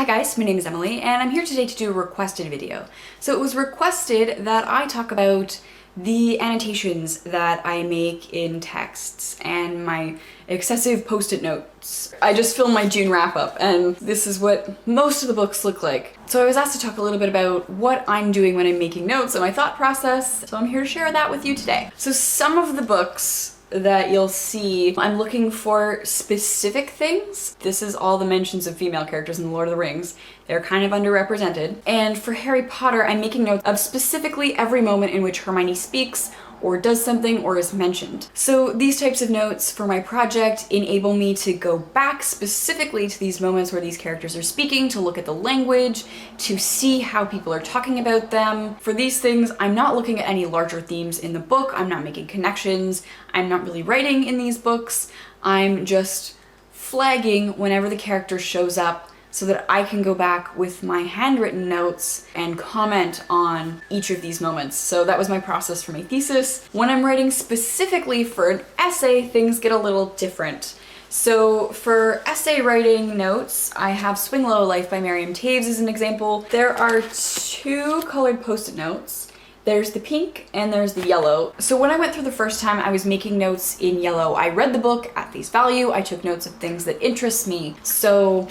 Hi guys, my name is Emily and I'm here today to do a requested video. So it was requested that I talk about the annotations that I make in texts and my excessive post-it notes. I just filmed my June wrap-up and this is what most of the books look like. So I was asked to talk a little bit about what I'm doing when I'm making notes and my thought process, so I'm here to share that with you today. So some of the books that you'll see, I'm looking for specific things. This is all the mentions of female characters in The Lord of the Rings. They're kind of underrepresented. And for Harry Potter, I'm making notes of specifically every moment in which Hermione speaks or does something or is mentioned. So these types of notes for my project enable me to go back specifically to these moments where these characters are speaking, to look at the language, to see how people are talking about them. For these things, I'm not looking at any larger themes in the book, I'm not making connections, I'm not really writing in these books, I'm just flagging whenever the character shows up so that I can go back with my handwritten notes and comment on each of these moments. So that was my process for my thesis. When I'm writing specifically for an essay, things get a little different. So for essay writing notes, I have Swing Low Life by Miriam Taves as an example. There are two colored post-it notes. There's the pink and there's the yellow. So when I went through the first time, I was making notes in yellow. I read the book at face value. I took notes of things that interest me. So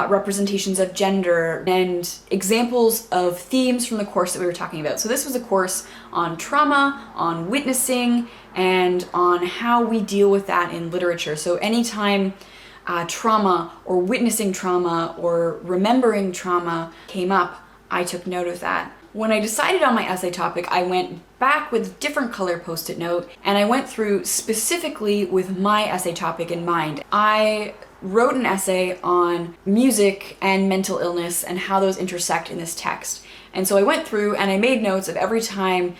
representations of gender and examples of themes from the course that we were talking about. So this was a course on trauma, on witnessing, and on how we deal with that in literature. So anytime trauma or witnessing trauma or remembering trauma came up, I took note of that. When I decided on my essay topic, I went back with a different color post-it note and I went through specifically with my essay topic in mind. I wrote an essay on music and mental illness and how those intersect in this text. And so I went through and I made notes of every time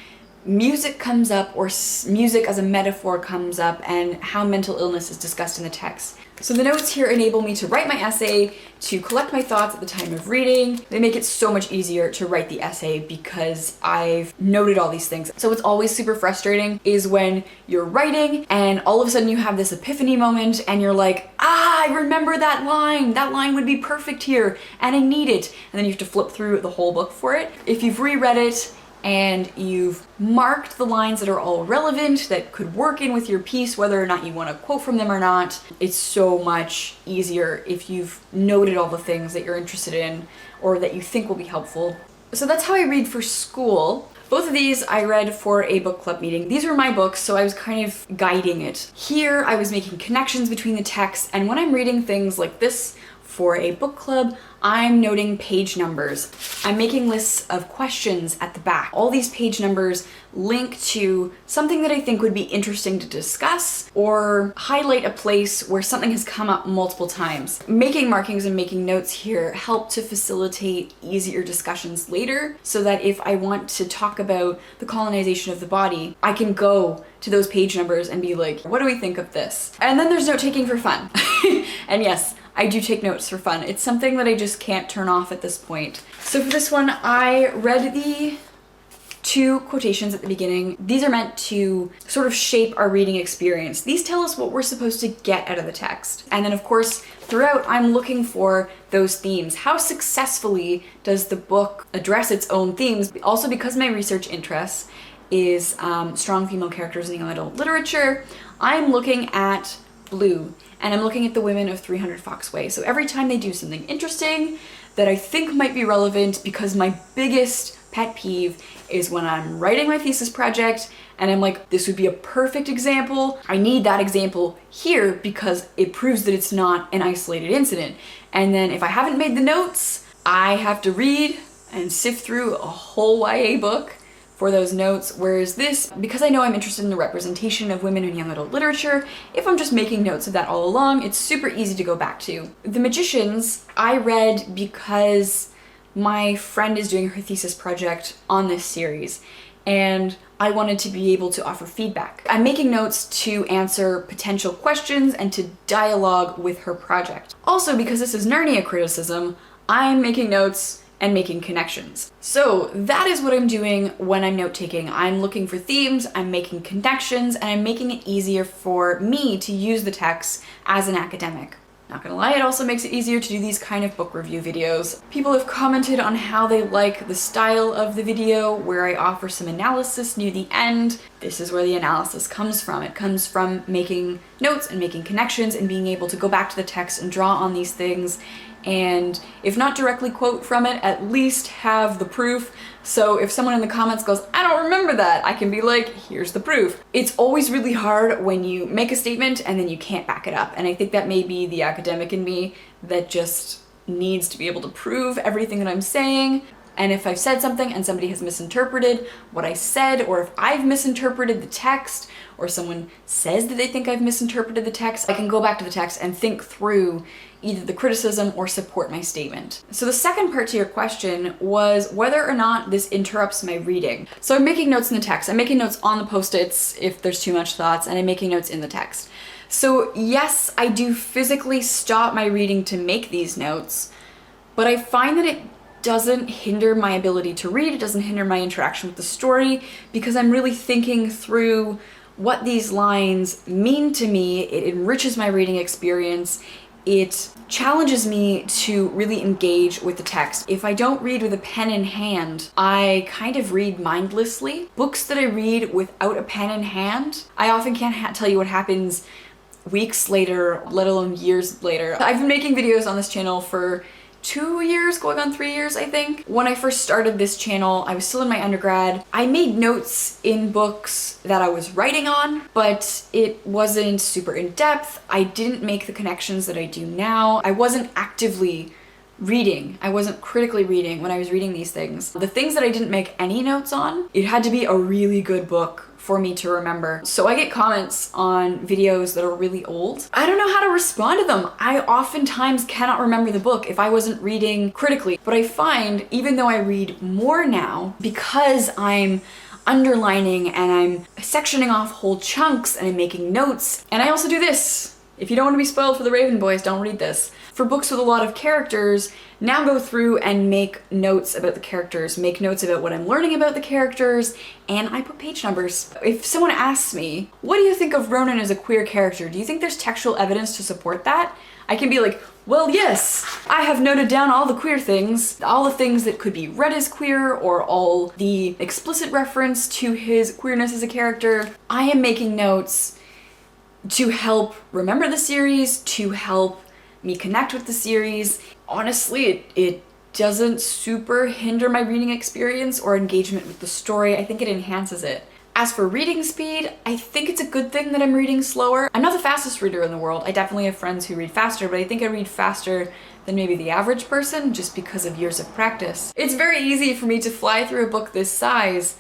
music comes up or music as a metaphor comes up and how mental illness is discussed in the text. So the notes here enable me to write my essay, to collect my thoughts at the time of reading. They make it so much easier to write the essay because I've noted all these things. So what's always super frustrating is when you're writing and all of a sudden you have this epiphany moment and you're like, I remember that line. That line would be perfect here and I need it. And then you have to flip through the whole book for it. If you've reread it, and you've marked the lines that are all relevant, that could work in with your piece, whether or not you want to quote from them or not, it's so much easier if you've noted all the things that you're interested in or that you think will be helpful. So that's how I read for school. Both of these I read for a book club meeting. These were my books, so I was kind of guiding it. Here I was making connections between the texts, and when I'm reading things like this for a book club, I'm noting page numbers. I'm making lists of questions at the back. All these page numbers link to something that I think would be interesting to discuss or highlight a place where something has come up multiple times. Making markings and making notes here help to facilitate easier discussions later so that if I want to talk about the colonization of the body, I can go to those page numbers and be like, what do we think of this? And then there's note taking for fun. And yes, I do take notes for fun. It's something that I just can't turn off at this point. So for this one, I read the two quotations at the beginning. These are meant to sort of shape our reading experience. These tell us what we're supposed to get out of the text. And then of course, throughout, I'm looking for those themes. How successfully does the book address its own themes? Also, because my research interests is strong female characters in young adult literature, I'm looking at Blue, and I'm looking at the women of 300 Foxway. So every time they do something interesting that I think might be relevant, because my biggest pet peeve is when I'm writing my thesis project and I'm like, this would be a perfect example. I need that example here because it proves that it's not an isolated incident. And then if I haven't made the notes, I have to read and sift through a whole YA book for those notes, whereas this, because I know I'm interested in the representation of women in young adult literature, if I'm just making notes of that all along, it's super easy to go back to. The Magicians, I read because my friend is doing her thesis project on this series, and I wanted to be able to offer feedback. I'm making notes to answer potential questions and to dialogue with her project. Also, because this is Narnia criticism, I'm making notes and making connections. So that is what I'm doing when I'm note-taking. I'm looking for themes, I'm making connections, and I'm making it easier for me to use the text as an academic. Not gonna lie, it also makes it easier to do these kind of book review videos. People have commented on how they like the style of the video, where I offer some analysis near the end. This is where the analysis comes from. It comes from making notes and making connections and being able to go back to the text and draw on these things, and if not directly quote from it, at least have the proof. So if someone in the comments goes, I don't remember that, I can be like, here's the proof. It's always really hard when you make a statement and then you can't back it up. And I think that may be the academic in me that just needs to be able to prove everything that I'm saying. And if I've said something and somebody has misinterpreted what I said, or if I've misinterpreted the text, or someone says that they think I've misinterpreted the text, I can go back to the text and think through either the criticism or support my statement. So the second part to your question was whether or not this interrupts my reading. So I'm making notes in the text. I'm making notes on the post-its if there's too much thoughts, and I'm making notes in the text. So yes, I do physically stop my reading to make these notes, but I find that it doesn't hinder my ability to read. It doesn't hinder my interaction with the story, because I'm really thinking through what these lines mean to me. It enriches my reading experience. It challenges me to really engage with the text. If I don't read with a pen in hand, I kind of read mindlessly. Books that I read without a pen in hand, I often can't tell you what happens weeks later, let alone years later. I've been making videos on this channel for 2 years, going on 3 years, I think. When I first started this channel, I was still in my undergrad. I made notes in books that I was writing on, but it wasn't super in-depth. I didn't make the connections that I do now. I wasn't actively reading. I wasn't critically reading when I was reading these things. The things that I didn't make any notes on, it had to be a really good book for me to remember. So I get comments on videos that are really old. I don't know how to respond to them. I oftentimes cannot remember the book if I wasn't reading critically. But I find, even though I read more now, because I'm underlining and I'm sectioning off whole chunks and I'm making notes, and I also do this. If you don't want to be spoiled for the Raven Boys, don't read this. For books with a lot of characters, now go through and make notes about the characters, make notes about what I'm learning about the characters, and I put page numbers. If someone asks me, what do you think of Ronan as a queer character? Do you think there's textual evidence to support that? I can be like, well, yes, I have noted down all the queer things, all the things that could be read as queer, or all the explicit reference to his queerness as a character. I am making notes to help remember the series, to help me connect with the series. Honestly, it doesn't super hinder my reading experience or engagement with the story. I think it enhances it. As for reading speed, I think it's a good thing that I'm reading slower. I'm not the fastest reader in the world. I definitely have friends who read faster, but I think I read faster than maybe the average person just because of years of practice. It's very easy for me to fly through a book this size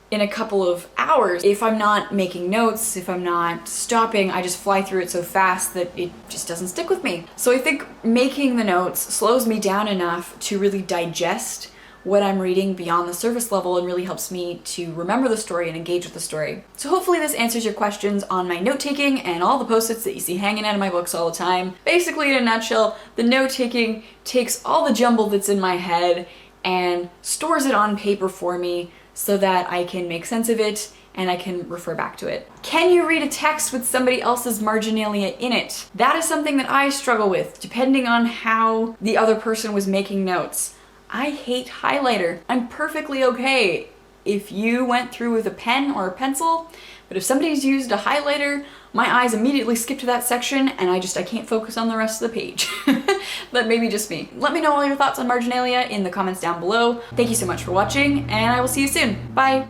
in a couple of hours. If I'm not making notes, if I'm not stopping, I just fly through it so fast that it just doesn't stick with me. So I think making the notes slows me down enough to really digest what I'm reading beyond the surface level and really helps me to remember the story and engage with the story. So hopefully this answers your questions on my note-taking and all the post-its that you see hanging out of my books all the time. Basically, in a nutshell, the note-taking takes all the jumble that's in my head and stores it on paper for me so that I can make sense of it and I can refer back to it. Can you read a text with somebody else's marginalia in it? That is something that I struggle with, depending on how the other person was making notes. I hate highlighter. I'm perfectly okay if you went through with a pen or a pencil, but if somebody's used a highlighter, my eyes immediately skip to that section and I can't focus on the rest of the page. That may be just me. Let me know all your thoughts on marginalia in the comments down below. Thank you so much for watching, and I will see you soon. Bye!